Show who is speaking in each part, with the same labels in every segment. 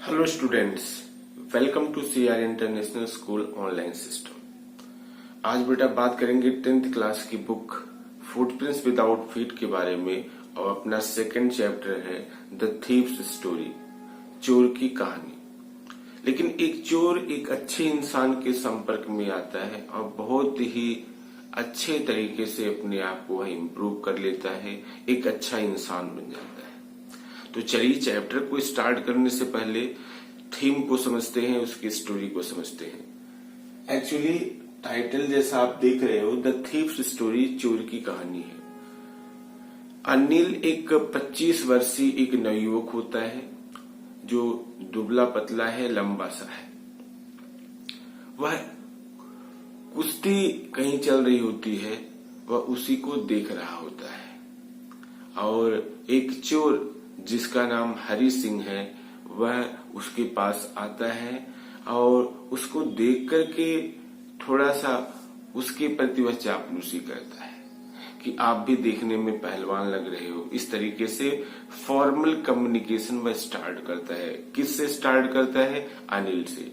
Speaker 1: Hello students, welcome to CR international school online system. आज बेटा बात करेंगे 10th क्लास की बुक फुटप्रिंट्स विदाउट फीट के बारे में और अपना सेकंड चैप्टर है द थीव्स स्टोरी, चोर की कहानी। लेकिन एक चोर एक अच्छे इंसान के संपर्क में आता है और बहुत ही अच्छे तरीके से अपने आप को वह इम्प्रूव कर लेता है, एक अच्छा इंसान बन जाता है। तो चलिए चैप्टर को स्टार्ट करने से पहले थीम को समझते हैं, उसकी स्टोरी को समझते हैं। एक्चुअली टाइटल जैसा आप देख रहे हो, द थीव्स स्टोरी, चोर की कहानी है। अनिल एक 25 वर्षीय एक नवयुवक होता है जो दुबला पतला है, लंबा सा है। वह कुश्ती कहीं चल रही होती है, वह उसी को देख रहा होता है और एक चोर जिसका नाम हरि सिंह है वह उसके पास आता है और उसको देख करके थोड़ा सा उसके प्रति वह चापलूसी करता है कि आप भी देखने में पहलवान लग रहे हो। इस तरीके से फॉर्मल कम्युनिकेशन वह स्टार्ट करता है। किससे स्टार्ट करता है? अनिल से।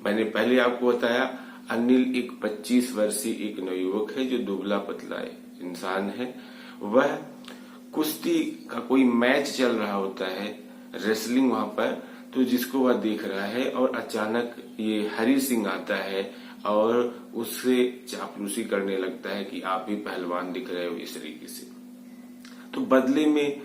Speaker 1: मैंने पहले आपको बताया अनिल एक 25 वर्षीय एक नवयुवक है जो दुबला पतला इंसान है। वह कुश्ती का कोई मैच चल रहा होता है, रेसलिंग वहां पर, तो जिसको वह देख रहा है और अचानक ये हरि सिंह आता है और उससे चापलूसी करने लगता है कि आप भी पहलवान दिख रहे हो, इस तरीके से। तो बदले में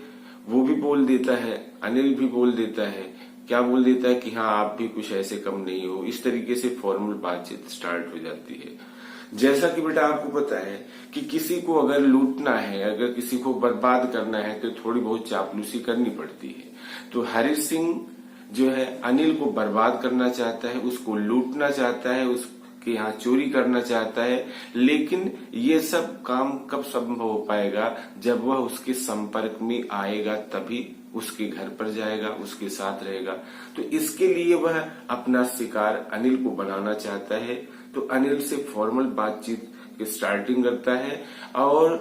Speaker 1: वो भी बोल देता है, अनिल भी बोल देता है, क्या बोल देता है कि हाँ आप भी कुछ ऐसे कम नहीं हो। इस तरीके से फॉर्मल बातचीत स्टार्ट हो जाती है। जैसा कि बेटा आपको पता है कि किसी को अगर लूटना है, अगर किसी को बर्बाद करना है तो थोड़ी बहुत चापलूसी करनी पड़ती है। तो हरि सिंह जो है अनिल को बर्बाद करना चाहता है, उसको लूटना चाहता है, उसके यहाँ चोरी करना चाहता है। लेकिन ये सब काम कब संभव हो पाएगा? जब वह उसके संपर्क में आएगा, तभी उसके घर पर जाएगा, उसके साथ रहेगा। तो इसके लिए वह अपना शिकार अनिल को बनाना चाहता है। तो अनिल से फॉर्मल बातचीत की स्टार्टिंग करता है और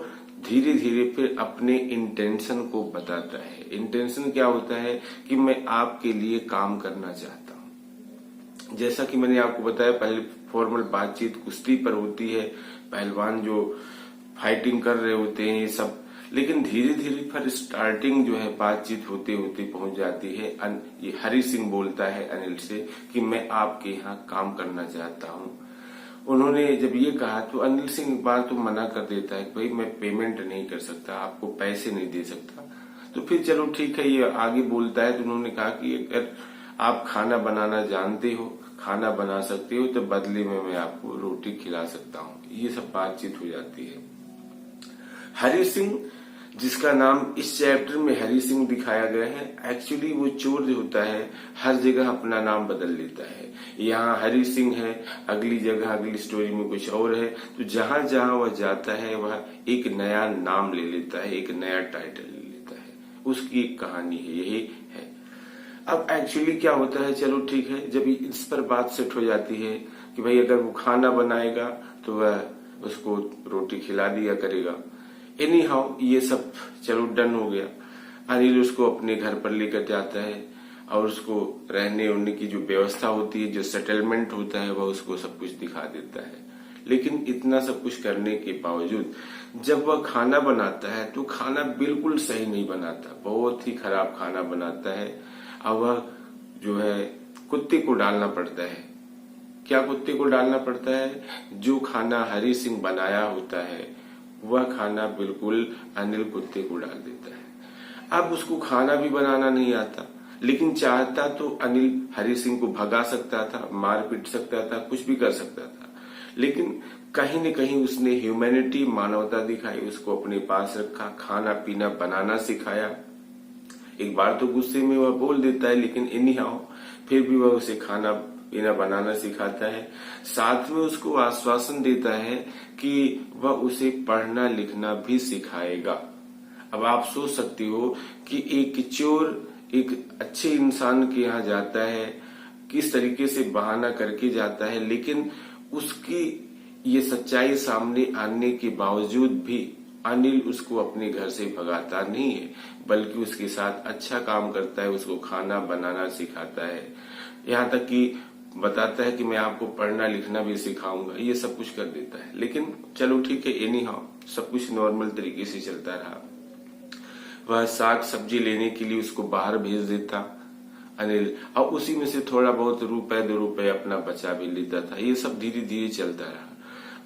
Speaker 1: धीरे धीरे फिर अपने इंटेंशन को बताता है। इंटेंशन क्या होता है कि मैं आपके लिए काम करना चाहता हूं। जैसा कि मैंने आपको बताया, पहले फॉर्मल बातचीत कुश्ती पर होती है, पहलवान जो फाइटिंग कर रहे होते हैं ये सब। लेकिन धीरे धीरे फिर स्टार्टिंग जो है बातचीत होते होते पहुंच जाती है। ये हरि सिंह बोलता है अनिल से कि मैं आपके यहाँ काम करना चाहता हूँ। उन्होंने जब ये कहा तो अनिल सिंह एक बार तो मना कर देता है कि भाई मैं पेमेंट नहीं कर सकता, आपको पैसे नहीं दे सकता। तो फिर चलो ठीक है, ये आगे बोलता है। तो उन्होंने कहा कि अगर आप खाना बनाना जानते हो, खाना बना सकते हो, तो बदले में मैं आपको रोटी खिला सकता हूँ। ये सब बातचीत हो जाती है। हरि सिंह, जिसका नाम इस चैप्टर में हरि सिंह दिखाया गया है, एक्चुअली वो चोर जो होता है हर जगह अपना नाम बदल लेता है। यहाँ हरि सिंह है, अगली जगह अगली स्टोरी में कुछ और है। तो जहां जहां वह जाता है वह एक नया नाम ले लेता है, एक नया टाइटल ले लेता है। उसकी एक कहानी है, यही है। अब एक्चुअली क्या होता है, चलो ठीक है, जब इस पर बात सेट हो जाती है कि भाई अगर वो खाना बनाएगा तो वह उसको रोटी खिला दिया करेगा। एनी हाउ ये सब चलो डन हो गया। अनिल उसको अपने घर पर लेकर जाता है और उसको रहने उड़ने की जो व्यवस्था होती है, जो सेटलमेंट होता है, वह उसको सब कुछ दिखा देता है। लेकिन इतना सब कुछ करने के बावजूद जब वह खाना बनाता है तो खाना बिल्कुल सही नहीं बनाता, बहुत ही खराब खाना बनाता है। अब वह जो है कुत्ते को डालना पड़ता है। क्या कुत्ते को डालना पड़ता है? जो खाना हरि सिंह बनाया होता है वह खाना बिल्कुल अनिल कुत्ते को डाल देता है। अब उसको खाना भी बनाना नहीं आता, लेकिन चाहता तो अनिल हरि सिंह को भगा सकता था, मार पीट सकता था, कुछ भी कर सकता था। लेकिन कहीं न कहीं उसने ह्यूमैनिटी, मानवता दिखाई, उसको अपने पास रखा, खाना पीना बनाना सिखाया। एक बार तो गुस्से में वह बोल देता है, लेकिन एनी हाउ फिर भी वह उसे खाना पीना बनाना सिखाता है। साथ में उसको आश्वासन देता है कि वह उसे पढ़ना लिखना भी सिखाएगा। अब आप सोच सकते हो कि एक चोर एक अच्छे इंसान के यहाँ जाता है, किस तरीके से बहाना करके जाता है, लेकिन उसकी ये सच्चाई सामने आने के बावजूद भी अनिल उसको अपने घर से भगाता नहीं है, बल्कि उसके साथ अच्छा काम करता है, उसको खाना बनाना सिखाता है, यहाँ तक कि बताता है कि मैं आपको पढ़ना लिखना भी सिखाऊंगा, ये सब कुछ कर देता है। लेकिन चलो ठीक है, एनी हाउ सब कुछ नॉर्मल तरीके से चलता रहा। वह साग सब्जी लेने के लिए उसको बाहर भेज देता अनिल, और उसी में से थोड़ा बहुत रुपए 2 रुपए अपना बचा भी लेता था। ये सब धीरे धीरे चलता रहा।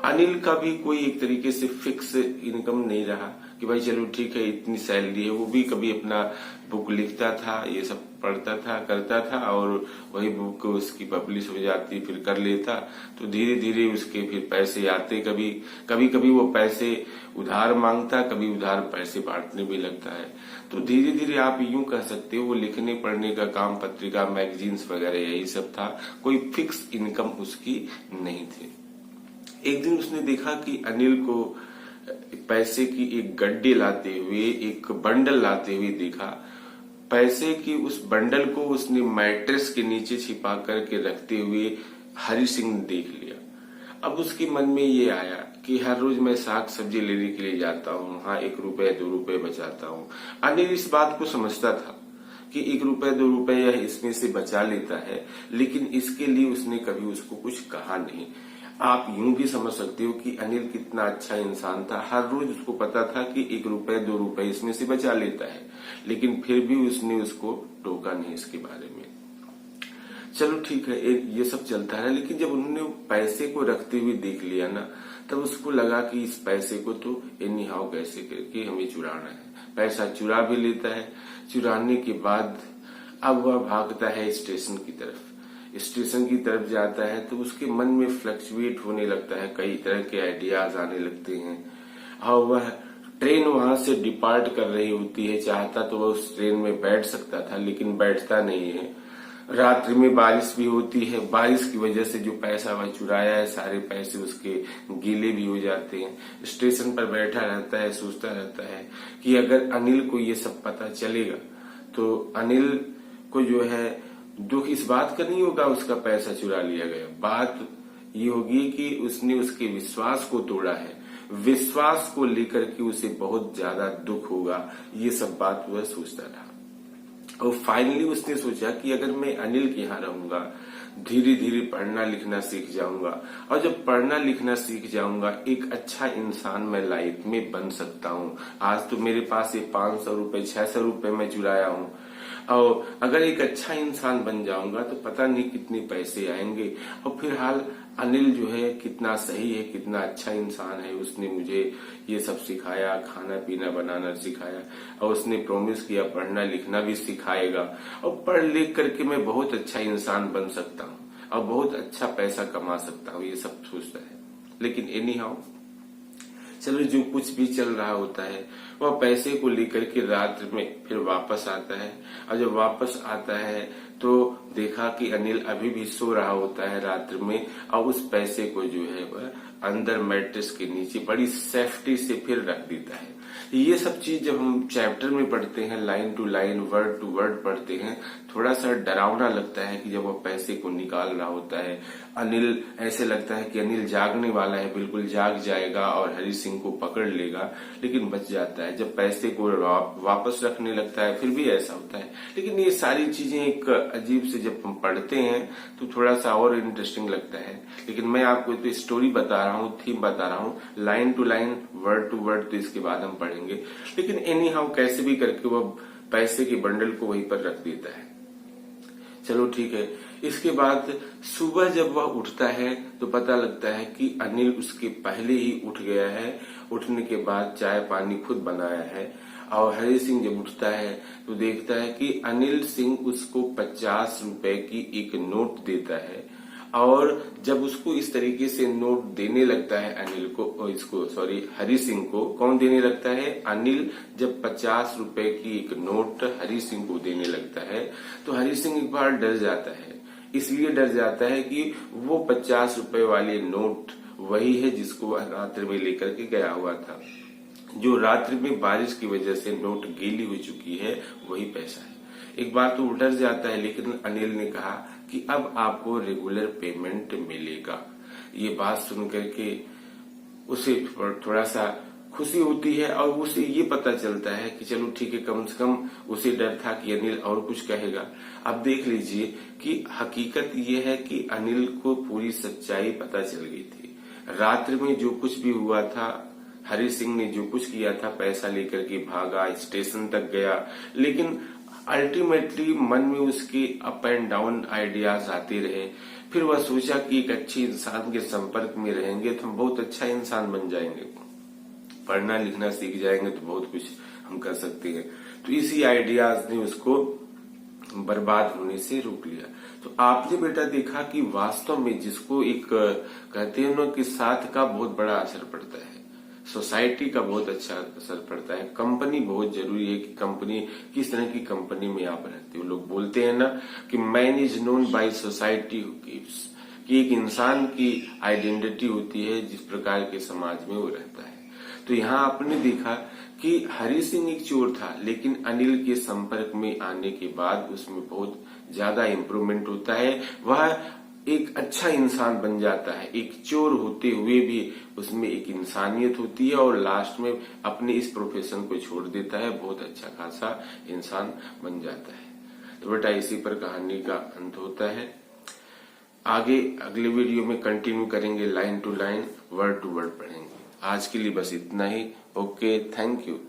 Speaker 1: अनिल का भी कोई एक तरीके से फिक्स इनकम नहीं रहा कि भाई चलो ठीक है इतनी सैलरी है। वो भी कभी अपना बुक लिखता था, ये सब पढ़ता था, करता था, और वही बुक उसकी पब्लिश हो जाती, फिर कर लेता। तो धीरे धीरे उसके फिर पैसे आते, कभी कभी वो पैसे उधार मांगता, कभी उधार पैसे बांटने भी लगता है। तो धीरे धीरे आप यूं कह सकते हो वो लिखने पढ़ने का काम, पत्रिका मैगजीन्स वगैरह यही सब था। कोई फिक्स इनकम उसकी नहीं थी। एक दिन उसने देखा कि अनिल को पैसे की एक गड्डी लाते हुए, एक बंडल लाते हुए देखा। पैसे की उस बंडल को उसने मैट्रेस के नीचे छिपा करके रखते हुए हरि सिंह ने देख लिया। अब उसके मन में ये आया कि हर रोज मैं साग सब्जी लेने के लिए जाता हूँ, हाँ 1 रुपए 2 रुपए बचाता हूँ। अनिल इस बात को समझता था कि 1 रुपए 2 रुपए यह इसमें से बचा लेता है, लेकिन इसके लिए उसने कभी उसको कुछ कहा नहीं। आप यूं भी समझ सकते हो कि अनिल कितना अच्छा इंसान था। हर रोज उसको पता था कि 1 रुपए 2 रुपए इसमें से बचा लेता है, लेकिन फिर भी उसने उसको टोका नहीं इसके बारे में। चलो ठीक है, ये सब चलता है। लेकिन जब उन्होंने पैसे को रखते हुए देख लिया ना, तब उसको लगा कि इस पैसे को तो एनी हाउ कैसे करके हमें चुराना है। पैसा चुरा भी लेता है। चुराने के बाद अब वह भागता है स्टेशन की तरफ। स्टेशन की तरफ जाता है तो उसके मन में फ्लक्चुएट होने लगता है, कई तरह के आइडियाज आने लगते हैं। और वह ट्रेन वहां से डिपार्ट कर रही होती है। चाहता तो वह उस ट्रेन में बैठ सकता था, लेकिन बैठता नहीं है। रात्रि में बारिश भी होती है। बारिश की वजह से जो पैसा वह चुराया है, सारे पैसे उसके गीले भी हो जाते हैं। स्टेशन पर बैठा रहता है, सोचता रहता है कि अगर अनिल को ये सब पता चलेगा तो अनिल को जो है दुख इस बात का नहीं होगा उसका पैसा चुरा लिया गया। बात ये होगी कि उसने उसके विश्वास को तोड़ा है। विश्वास को लेकर के उसे बहुत ज्यादा दुख होगा। ये सब बात वह सोचता रहा, और फाइनली उसने सोचा कि अगर मैं अनिल के यहाँ रहूंगा, धीरे धीरे पढ़ना लिखना सीख जाऊंगा, और जब पढ़ना लिखना सीख जाऊंगा एक अच्छा इंसान मैं लाइफ में बन सकता हूँ। आज तो मेरे पास ये 500 रुपए 600 रुपए मैं चुराया हूँ, और अगर एक अच्छा इंसान बन जाऊंगा तो पता नहीं कितने पैसे आएंगे। और फिलहाल अनिल जो है कितना सही है, कितना अच्छा इंसान है। उसने मुझे ये सब सिखाया, खाना पीना बनाना सिखाया, और उसने प्रॉमिस किया पढ़ना लिखना भी सिखाएगा, और पढ़ लिख करके मैं बहुत अच्छा इंसान बन सकता हूँ और बहुत अच्छा पैसा कमा सकता हूँ। ये सब सोचता है। लेकिन एनी हाउ चलो, जो कुछ भी चल रहा होता है, वह पैसे को लेकर के रात में फिर वापस आता है। और जब वापस आता है तो देखा कि अनिल अभी भी सो रहा होता है रात्र में, और उस पैसे को जो है वह अंदर मैट्रेस के नीचे बड़ी सेफ्टी से फिर रख देता है। ये सब चीज जब हम चैप्टर में पढ़ते हैं, line to line word to word पढ़ते हैं, थोड़ा सा डरावना लगता है कि जब वो पैसे को निकाल रहा होता है अनिल, ऐसे लगता है कि अनिल जागने वाला है, बिल्कुल जाग जाएगा और हरि सिंह को पकड़ लेगा, लेकिन बच जाता है। जब पैसे को वापस रखने लगता है फिर भी ऐसा होता है। लेकिन ये सारी चीजें एक अजीब से जब हम पढ़ते हैं तो थोड़ा सा और इंटरेस्टिंग लगता है। लेकिन मैं आपको तो स्टोरी बता रहा हूँ, थीम बता रहा हूँ, line to line word to word तो इसके बाद हम पढ़ेंगे। लेकिन एनी हाउ कैसे भी करके वो पैसे के बंडल को वहीं पर रख देता है। चलो ठीक है। इसके बाद सुबह जब वह उठता है तो पता लगता है कि अनिल उसके पहले ही उठ गया है। उठने के बाद चाय पानी खुद बनाया है, और हरि सिंह जब उठता है तो देखता है कि अनिल सिंह उसको 50 रुपए की एक नोट देता है। और जब उसको इस तरीके से नोट देने लगता है अनिल को, इसको सॉरी हरि सिंह को, कौन देने लगता है? अनिल जब 50 रुपए की एक नोट हरि सिंह को देने लगता है तो हरि सिंह एक बार डर जाता है। इसलिए डर जाता है कि वो 50 रुपए वाली नोट वही है जिसको वह रात्रि में लेकर के गया हुआ था। जो रात्रि में बारिश की वजह से नोट गीली हो चुकी है, वही पैसा है। एक बार तो डर जाता है, लेकिन अनिल ने कहा कि अब आपको रेगुलर पेमेंट मिलेगा। ये बात सुन करके उसे थोड़ा सा खुशी होती है और उसे ये पता चलता है कि चलो ठीक है, कम से कम उसे डर था कि अनिल और कुछ कहेगा। अब देख लीजिए कि हकीकत ये है कि अनिल को पूरी सच्चाई पता चल गई थी। रात्रि में जो कुछ भी हुआ था, हरि सिंह ने जो कुछ किया था, पैसा लेकर के भागा, स्टेशन तक गया, लेकिन अल्टीमेटली मन में उसके अप एंड डाउन आइडियाज आते रहे। फिर वह सोचा कि एक अच्छे इंसान के संपर्क में रहेंगे तो हम बहुत अच्छा इंसान बन जाएंगे, पढ़ना लिखना सीख जाएंगे तो बहुत कुछ हम कर सकते हैं। तो इसी आइडियाज ने उसको बर्बाद होने से रोक लिया। तो आपने बेटा देखा कि वास्तव में जिसको एक कहते हैं ना कि साथ का बहुत बड़ा असर पड़ता है, सोसाइटी का बहुत अच्छा असर पड़ता है, कंपनी बहुत जरूरी है कि कंपनी किस तरह की कंपनी में आप रहते हो। लोग बोलते हैं ना कि man is known by society who gives, कि एक इंसान की आइडेंटिटी होती है जिस प्रकार के समाज में वो रहता है। तो यहाँ आपने देखा कि हरि सिंह एक चोर था, लेकिन अनिल के संपर्क में आने के बाद उसमें बहुत ज्यादा इम्प्रूवमेंट होता है। वह एक अच्छा इंसान बन जाता है, एक चोर होते हुए भी उसमें एक इंसानियत होती है और लास्ट में अपने इस प्रोफेशन को छोड़ देता है, बहुत अच्छा खासा इंसान बन जाता है। तो बेटा इसी पर कहानी का अंत होता है। आगे अगले वीडियो में कंटिन्यू करेंगे, line to line word to word पढ़ेंगे। आज के लिए बस इतना ही। Okay, thank you.